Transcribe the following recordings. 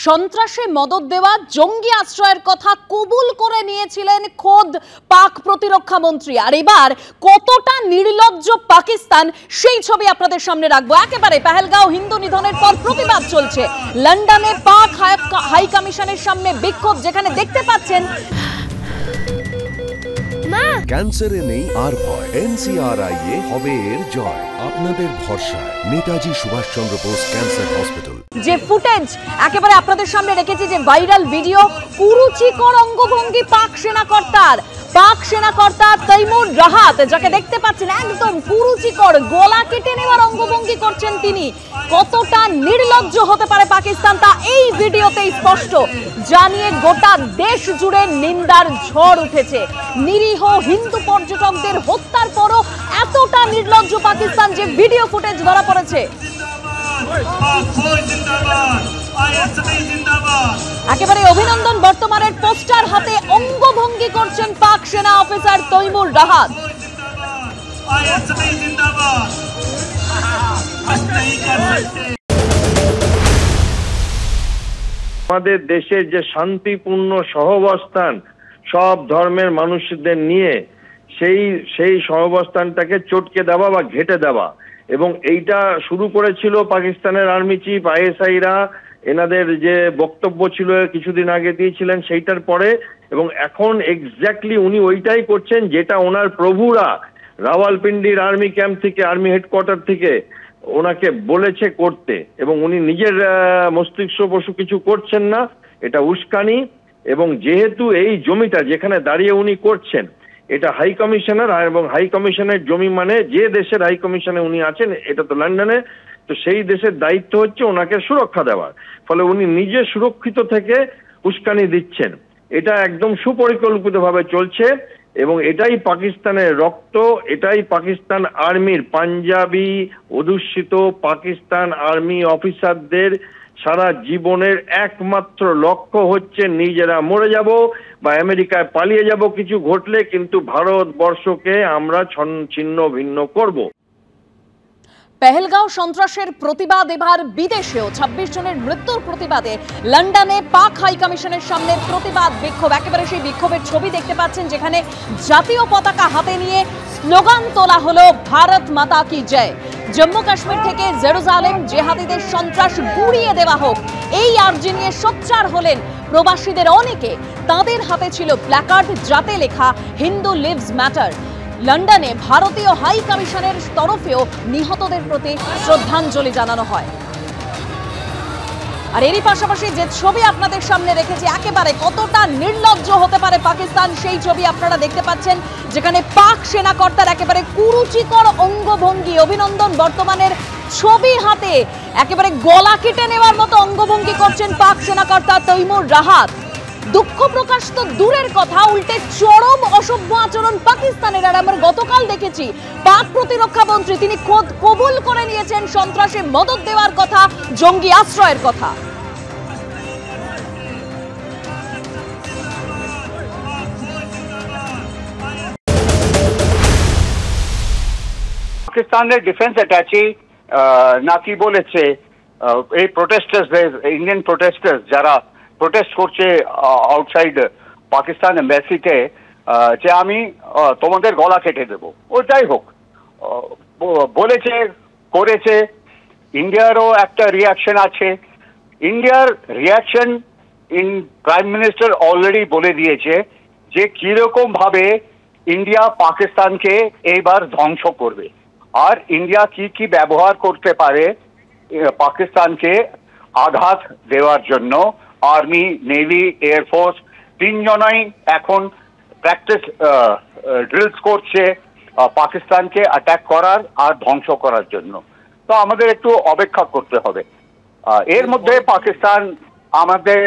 সন্ত্রাসে মদত দেওয়া জঙ্গি আশ্রয়ের কথা কবুল করে নিয়েছিলেন খোদ পাক প্রতিরক্ষা মন্ত্রী। আর এবার কতটা নির্লজ্জ পাকিস্তান সেই ছবি আপনাদের সামনে রাখবো। একেবারে পেহেলগাঁও হিন্দু নিধনের পর প্রতিবাদ চলছে। লন্ডনে পাক হাই কমিশনের সামনে বিক্ষোভ, যেখানে দেখতে পাচ্ছেন ক্যান্সারে নেই আর ভয়, NCRI এ হবে এর জয়। আপনাদের ভরসা নেতাজি সুভাষচন্দ্র বোস ক্যান্সার হসপিটাল। যে ফুটেজ একেবারে আপনাদের সামনে রেখেছি, যে ভাইরাল ভিডিও, কুরুচিকর অঙ্গভঙ্গি পাক সেনাকর্তা তৈমুর রাহাত, যাকে দেখতে পাচ্ছেন একদম কুরুচিকর গলা কেটে নেওয়ার অঙ্গভঙ্গি করছেন তিনি। কতটা নির্লজ্জ হতে পারে পাকিস্তান তা এই ভিডিওতেই স্পষ্ট, জানিয়ে গোটা দেশ জুড়ে নিন্দার ঝড় উঠেছে। নিরীহ হিন্দু পর্যটকদের হত্যার পরও এতটা নির্লজ্জ পাকিস্তান, যে ভিডিও ফুটেজ ধরা পড়েছে। একেবারে অভিনন্দন বর্তমানের পোস্টার হাতে অঙ্গভঙ্গি করছেন পাক সেনা অফিসার তৈমুর রাহাত। আমাদের দেশের যে শান্তিপূর্ণ সহাবস্থান সব ধর্মের মানুষদের নিয়ে, সেই সহাবস্থানটাকে চটকে দেওয়া বা ঘেঁটে দেওয়া, এবং এইটা শুরু করেছিল পাকিস্তানের আর্মি চিফ ISI-রা। এনাদের যে বক্তব্য ছিল কিছুদিন আগে দিয়েছিলেন সেইটার পরে, এবং এখন এক্স্যাক্টলি উনি ওইটাই করছেন যেটা ওনার প্রভুরা রাওয়ালপিন্ডির আর্মি ক্যাম্প থেকে, আর্মি হেডকোয়ার্টার থেকে ওনাকে বলেছে করতে, এবং উনি নিজের মস্তিষ্ক বসু কিছু করছেন না। এটা উস্কানি। এবং যেহেতু এই জমিটা যেখানে দাঁড়িয়ে উনি করছেন এটা হাই কমিশনার, এবং হাই কমিশনের জমি মানে যে দেশের হাই কমিশনে উনি আছেন, এটা তো লন্ডনে, তো সেই দেশের দায়িত্ব হচ্ছে ওনাকে সুরক্ষা দেওয়ার। ফলে উনি নিজে সুরক্ষিত থেকে উস্কানি দিচ্ছেন। এটা একদম সুপরিকল্পিতভাবে চলছে, এবং এটাই পাকিস্তানের রক্ত, এটাই পাকিস্তান আর্মির, পাঞ্জাবি অধ্যুষিত পাকিস্তান আর্মি অফিসারদের সারা জীবনের একমাত্র লক্ষ্য হচ্ছে নিজেরা মরে যাব বা আমেরিকায় পালিয়ে যাব কিছু ঘটলে, কিন্তু ভারতবর্ষকে আমরা ছিন্ন ভিন্ন করব। পেহেলগাঁও সন্ত্রাসের প্রতিবাদ এবার বিদেশেও। 26 জনের মৃত্যুর প্রতিবাদে লন্ডনে পাক হাই কমিশনের সামনে প্রতিবাদ বিক্ষোভ। একেবারে সেই বিক্ষোভের ছবি দেখতে পাচ্ছেন, যেখানে জাতীয় পতাকা হাতে নিয়ে স্লোগান তোলা হলো ভারত মাতা কি জয়। জম্মু কাশ্মীর থেকে জেরুজালেম জেহাদিদের সন্ত্রাস গুড়িয়ে দেওয়া হোক, এই আর্জি নিয়ে সোচ্চার হলেন প্রবাসীদের অনেকে। তাদের হাতে ছিল প্ল্যাকার্ড, যাতে লেখা হিন্দু লিভস ম্যাটার। লন্ডনে ভারতীয় হাই কমিশনের তরফেও নিহতদের প্রতি শ্রদ্ধাঞ্জলি জানানো হয়। আর এরই পাশাপাশি যে ছবি আপনাদের সামনে রেখেছি, একেবারে কতটা নির্লজ্জ হতে পারে পাকিস্তান সেই ছবি আপনারা দেখতে পাচ্ছেন, যেখানে পাক সেনাকর্তার একেবারে কুরুচিকর অঙ্গভঙ্গি। অভিনন্দন বর্তমানের ছবি হাতে একেবারে গলা কেটে নেওয়ার মতো অঙ্গভঙ্গি করছেন পাক সেনাকর্তা তৈমুর রাহাত। দুঃখ প্রকাশ তো দূরের কথা, উল্টে চরম অসভ্য আচরণ পাকিস্তানের। আর আমরা গতকাল দেখেছি পাক প্রতিরক্ষা মন্ত্রী তিনি খোদ কবুল করে নিয়েছেন সন্ত্রাসে মদত দেওয়ার কথা, জঙ্গি আশ্রয়ের কথা। পাকিস্তানের ডিফেন্স অ্যাটাচি নাকি বলেছে এই প্রোটেস্টার্সদের, ইন্ডিয়ান প্রোটেস্টার্স যারা প্রোটেস্ট করছে আউটসাইড পাকিস্তান এম্বাসিতে, যে আমি তোমাদের গলা কেটে দেবো। ও যাই হোক, বলেছে, করেছে। ইন্ডিয়ারও একটা রিয়াকশন আছে। ইন্ডিয়ার রিয়াকশন প্রাইম মিনিস্টার অলরেডি বলে দিয়েছে যে কিরকম ভাবে ইন্ডিয়া পাকিস্তানকে এইবার ধ্বংস করবে, আর ইন্ডিয়া কি কি ব্যবহার করতে পারে পাকিস্তানকে আঘাত দেওয়ার জন্য। আর্মি, নেভি, এয়ারফোর্স তিনজনই এখন প্র্যাকটিস ড্রিলস করছে পাকিস্তানকে অ্যাটাক করার আর ধ্বংস করার জন্য। তো আমাদের একটু অপেক্ষা করতে হবে। এর মধ্যে পাকিস্তান আমাদের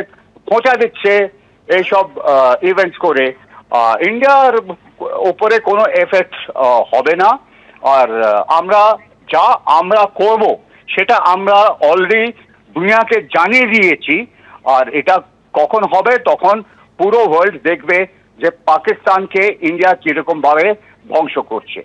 খোঁচা দিচ্ছে এইসব ইভেন্টস করে। ইন্ডিয়ার উপরে কোনো এফেক্ট হবে না। আর আমরা করব সেটা আমরা অলরেডি দুনিয়াকে জানিয়ে দিয়েছি। আর এটা কখন হবে, তখন পুরো ওয়ার্ল্ড দেখবে যে পাকিস্তানকে ইন্ডিয়া কিরকম ভাবে ধ্বংস করছে।